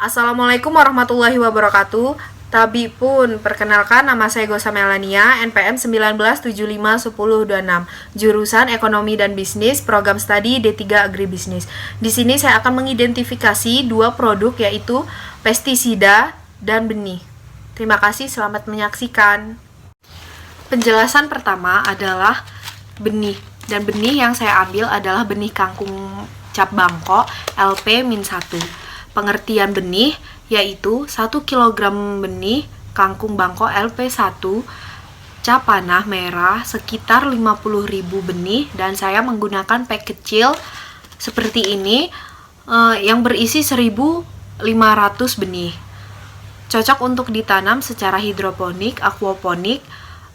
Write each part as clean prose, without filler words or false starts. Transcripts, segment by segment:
Assalamualaikum warahmatullahi wabarakatuh. Tabi pun, perkenalkan nama saya Gosa Melania, NPM 19751026, jurusan Ekonomi dan Bisnis, program studi D3 Agribisnis. Di sini saya akan mengidentifikasi dua produk yaitu pestisida dan benih. Terima kasih, selamat menyaksikan. Penjelasan pertama adalah benih, dan benih yang saya ambil adalah benih kangkung cap bangko LP-1. Pengertian benih yaitu 1 kg benih kangkung bangko LP1 cap panah merah sekitar 50.000 benih, dan saya menggunakan pack kecil seperti ini yang berisi 1.500 benih. Cocok untuk ditanam secara hidroponik, aquaponik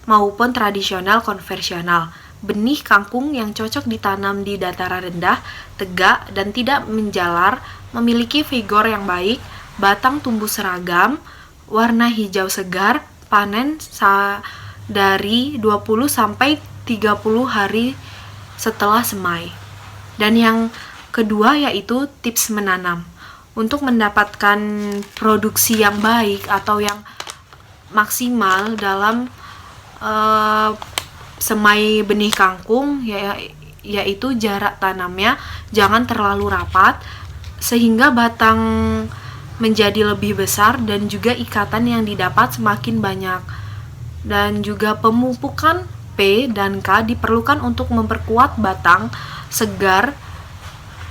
maupun tradisional konvensional. Benih kangkung yang cocok ditanam di dataran rendah, tegak, dan tidak menjalar, memiliki vigor yang baik, batang tumbuh seragam, warna hijau segar, panen dari 20 sampai 30 hari setelah semai. Dan yang kedua yaitu tips menanam. Untuk mendapatkan produksi yang baik atau yang maksimal dalam semai benih kangkung yaitu jarak tanamnya jangan terlalu rapat sehingga batang menjadi lebih besar, dan juga ikatan yang didapat semakin banyak. Dan juga pemupukan P dan K diperlukan untuk memperkuat batang segar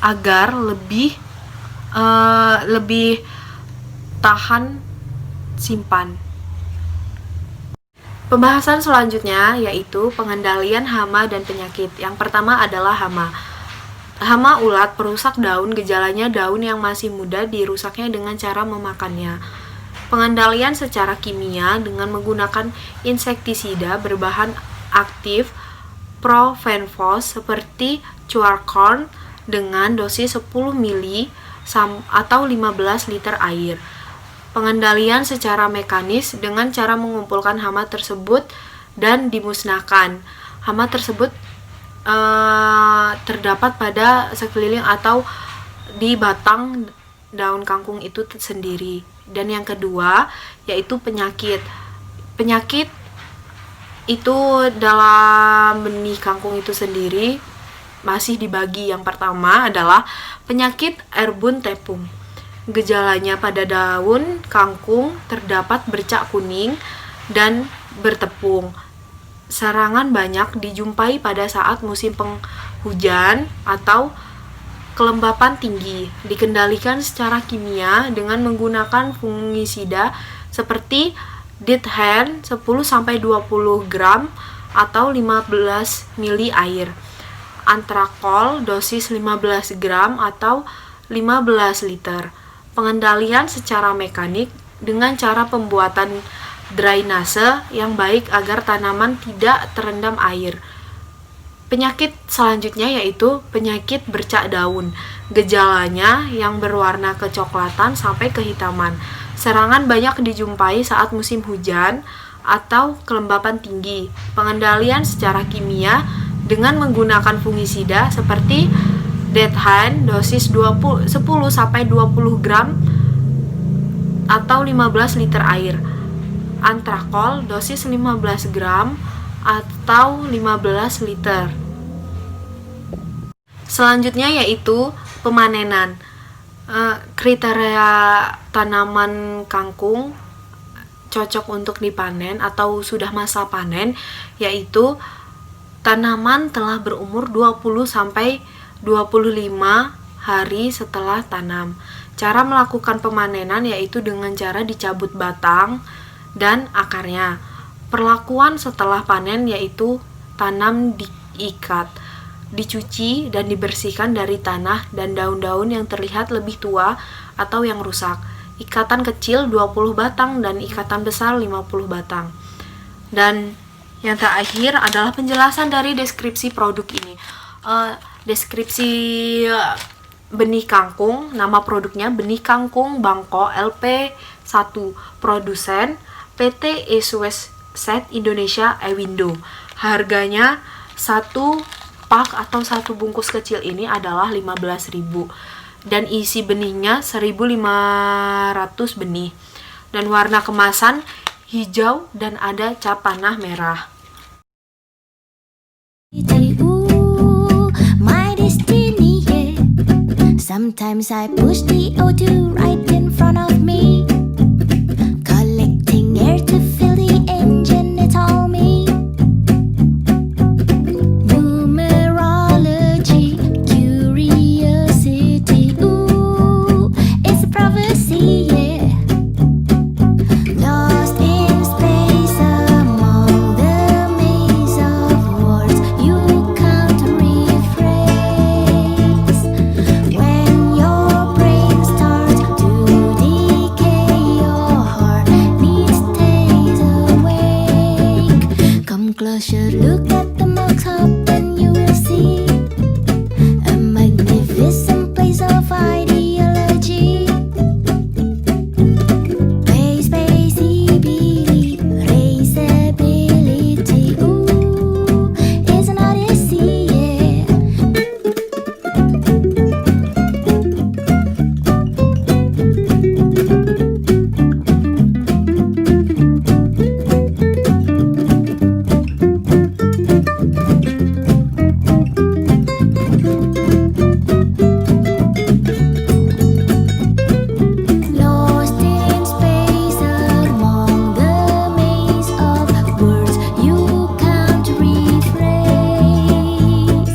agar lebih tahan simpan. Pembahasan selanjutnya yaitu pengendalian hama dan penyakit. Yang pertama adalah hama. Hama ulat perusak daun, gejalanya daun yang masih muda dirusaknya dengan cara memakannya. Pengendalian secara kimia dengan menggunakan insektisida berbahan aktif profenfos seperti Cuarcorn dengan dosis 10 ml atau 15 liter air. Pengendalian secara mekanis dengan cara mengumpulkan hama tersebut dan dimusnahkan. Hama tersebut terdapat pada sekeliling atau di batang daun kangkung itu sendiri. Dan yang kedua yaitu penyakit. Penyakit itu dalam benih kangkung itu sendiri masih dibagi. Yang pertama adalah penyakit erbun tepung. Gejalanya pada daun kangkung terdapat bercak kuning dan bertepung. Serangan banyak dijumpai pada saat musim penghujan atau kelembapan tinggi. Dikendalikan secara kimia dengan menggunakan fungisida seperti Dithen 10-20 gram atau 15 ml air. Antrakol dosis 15 gram atau 15 liter. Pengendalian secara mekanik dengan cara pembuatan drainase yang baik agar tanaman tidak terendam air. Penyakit selanjutnya yaitu penyakit bercak daun. Gejalanya yang berwarna kecoklatan sampai kehitaman. Serangan banyak dijumpai saat musim hujan atau kelembapan tinggi. Pengendalian secara kimia dengan menggunakan fungisida seperti Dithen dosis 10-20 gram atau 15 liter air. Antrakol dosis 15 gram atau 15 liter. Selanjutnya yaitu pemanenan. Kriteria tanaman kangkung cocok untuk dipanen atau sudah masa panen yaitu tanaman telah berumur 20-25 hari setelah tanam. Cara melakukan pemanenan yaitu dengan cara dicabut batang dan akarnya. Perlakuan setelah panen yaitu tanam diikat, dicuci dan dibersihkan dari tanah dan daun-daun yang terlihat lebih tua atau yang rusak. Ikatan kecil 20 batang dan ikatan besar 50 batang. Dan yang terakhir adalah penjelasan dari deskripsi produk ini. Deskripsi benih kangkung, nama produknya benih kangkung bangko LP1, produsen PT Esues Set Indonesia Ewindo. Harganya satu pak atau satu bungkus kecil ini adalah 15.000. dan isi benihnya 1.500 benih. Dan warna kemasan hijau dan ada cap panah merah. Ooh, my destiny, yeah. Sometimes I push the O2 right in front of me, collecting air to fill the engine, it's all me. Numerology, curiosity, ooh, it's a prophecy, yeah. Lost in space among the maze of words you can't rephrase. When your brain starts to decay, your heart needs stays awake. Come closer, look at the mock-up and you will see a magnificent place of ideology. Spaceability, raceability, ooh, it's an odyssey, yeah. Lost in space among the maze of words you can't rephrase.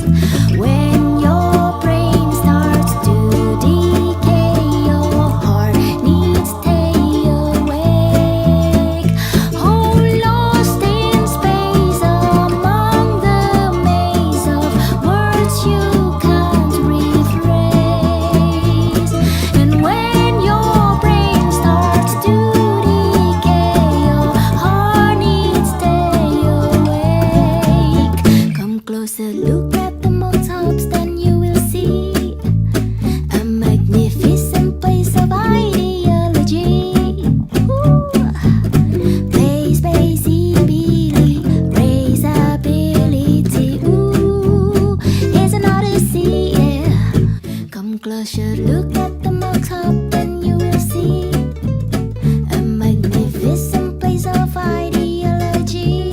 When your brain starts to decay, your heart needs stay awake. Oh, lost in space among the maze of words you can't rephrase. And when your brain starts to decay, your heart needs stay awake. Come closer, look at the mountains, then you will see a magnificent place of ideology. Ooh. Spaceability, raceability, ooh, it's an odyssey, yeah. Come closer, look at the mock-up, then you will see a magnificent place of ideology.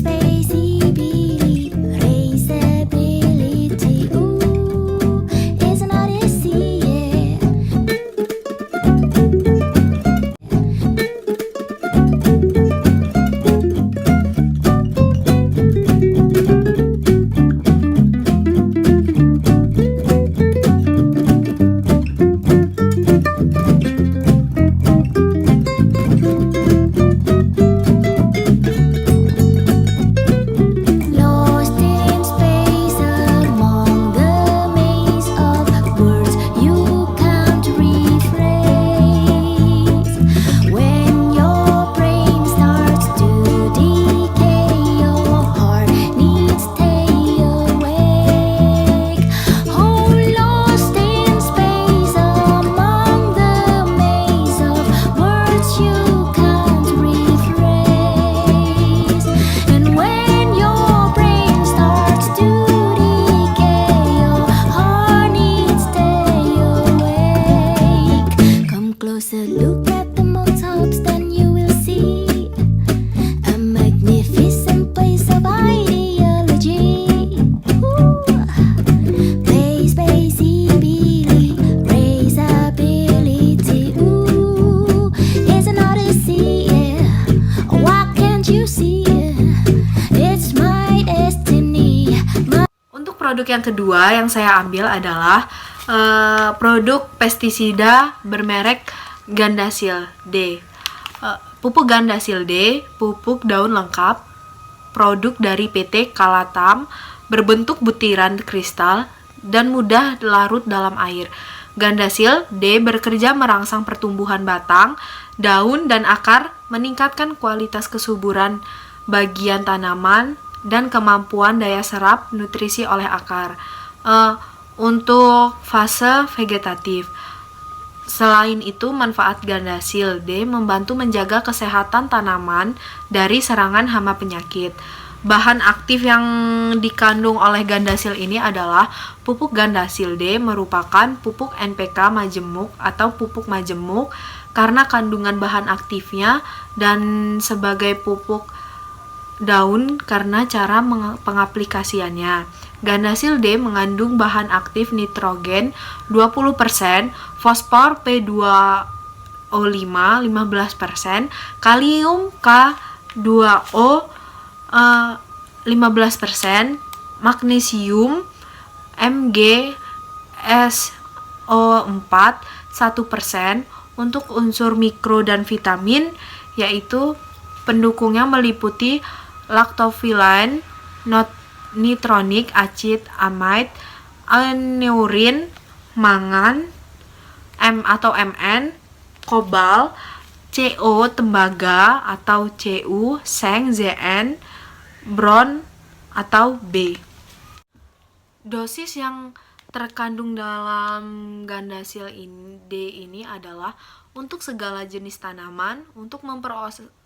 Spaceability, raceability, ooh, it's an odyssey, yeah. Lost in space among the maze of words you can't rephrase. When your brain starts to decay, your heart needs stay awake. Oh, lost in space among the maze of words you can't rephrase. And when your brain starts to decay, your heart needs stay awake. Come closer, look at the mountains, then you will see a magnificent place of ideology. Ooh. Spaceability, raceability, ooh, it's an odyssey, yeah. Why can't you see it? It's my destiny. Untuk produk yang kedua yang saya ambil adalah produk pestisida bermerek Gandasil D. Pupuk Gandasil D, pupuk daun lengkap, produk dari PT Kalatam, berbentuk butiran kristal dan mudah larut dalam air. Gandasil D bekerja merangsang pertumbuhan batang, daun, dan akar, meningkatkan kualitas kesuburan bagian tanaman, dan kemampuan daya serap nutrisi oleh akar. Untuk fase vegetatif, selain itu manfaat Gandasil D membantu menjaga kesehatan tanaman dari serangan hama penyakit. Bahan aktif yang dikandung oleh gandasil ini adalah pupuk gandasil D merupakan pupuk NPK majemuk atau pupuk majemuk karena kandungan bahan aktifnya, dan sebagai pupuk daun karena cara pengaplikasiannya. Gandasil D mengandung bahan aktif nitrogen 20%, fosfor P2O5 15%, kalium K2O 15%, magnesium MgSO4 1%. Untuk unsur mikro dan vitamin yaitu pendukungnya meliputi lactophyllene, nitronic acid, amide, aneurin, mangan, atau Mn, kobal, Co tembaga atau Cu, seng, Zn, bron atau B. Dosis yang terkandung dalam gandasil D ini adalah untuk segala jenis tanaman untuk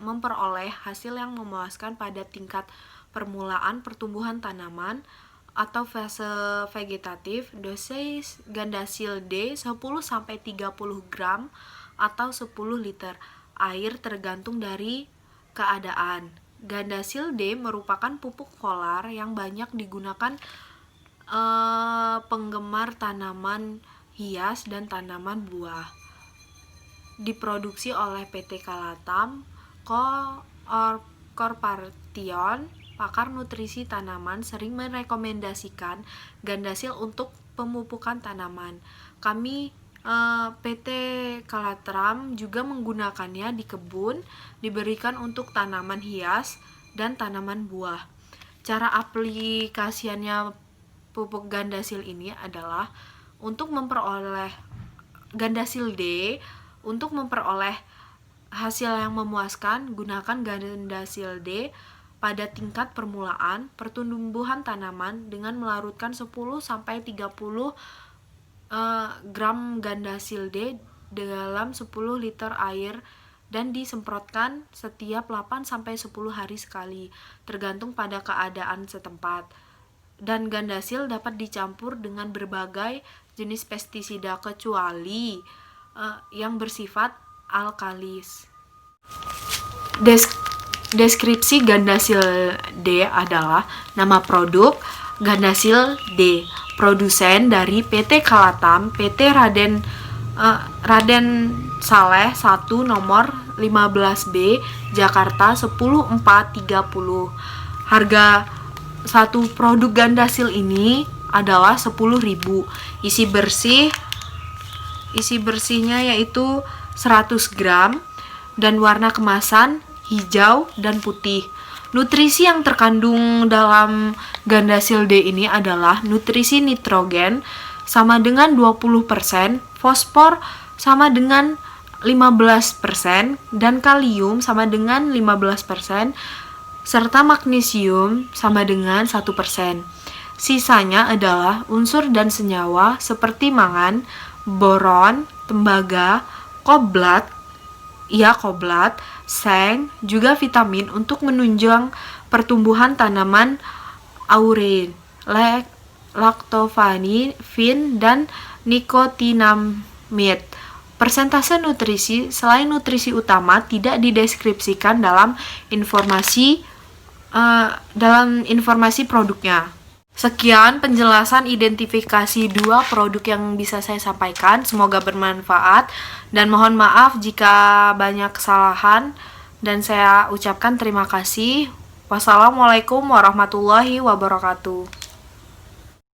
memperoleh hasil yang memuaskan pada tingkat permulaan pertumbuhan tanaman atau fase vegetatif. Dosis gandasil D 10-30 gram atau 10 liter air tergantung dari keadaan. Gandasil D merupakan pupuk foliar yang banyak digunakan penggemar tanaman hias dan tanaman buah. Diproduksi oleh PT Kalatam Corporation. Pakar nutrisi tanaman sering merekomendasikan gandasil untuk pemupukan tanaman. Kami PT Kalatam juga menggunakannya di kebun, diberikan untuk tanaman hias dan tanaman buah. Cara aplikasiannya pupuk gandasil ini adalah untuk memperoleh gandasil D, untuk memperoleh hasil yang memuaskan, gunakan gandasil D pada tingkat permulaan pertumbuhan tanaman dengan melarutkan 10-30 gram gandasil D dalam 10 liter air dan disemprotkan setiap 8-10 hari sekali, tergantung pada keadaan setempat. Dan gandasil dapat dicampur dengan berbagai jenis pestisida kecuali yang bersifat alkalis. Deskripsi gandasil D adalah nama produk gandasil D, produsen dari PT Kalatam, PT Raden Saleh 1 nomor 15B, Jakarta 10430. Harga satu produk gandasil ini adalah 10.000. Isi bersihnya yaitu 100 gram dan warna kemasan hijau dan putih. Nutrisi yang terkandung dalam gandasil D ini adalah nutrisi nitrogen sama dengan 20%, fosfor sama dengan 15% dan kalium sama dengan 15%, serta magnesium sama dengan 1%. Sisanya adalah unsur dan senyawa seperti mangan, boron, tembaga, kobalt, seng, juga vitamin untuk menunjang pertumbuhan tanaman, aurein, lactofavin, dan nikotinamid. Persentase nutrisi selain nutrisi utama tidak dideskripsikan dalam informasi produknya. Sekian penjelasan identifikasi dua produk yang bisa saya sampaikan. Semoga bermanfaat dan mohon maaf jika banyak kesalahan, dan saya ucapkan terima kasih. Wassalamualaikum warahmatullahi wabarakatuh.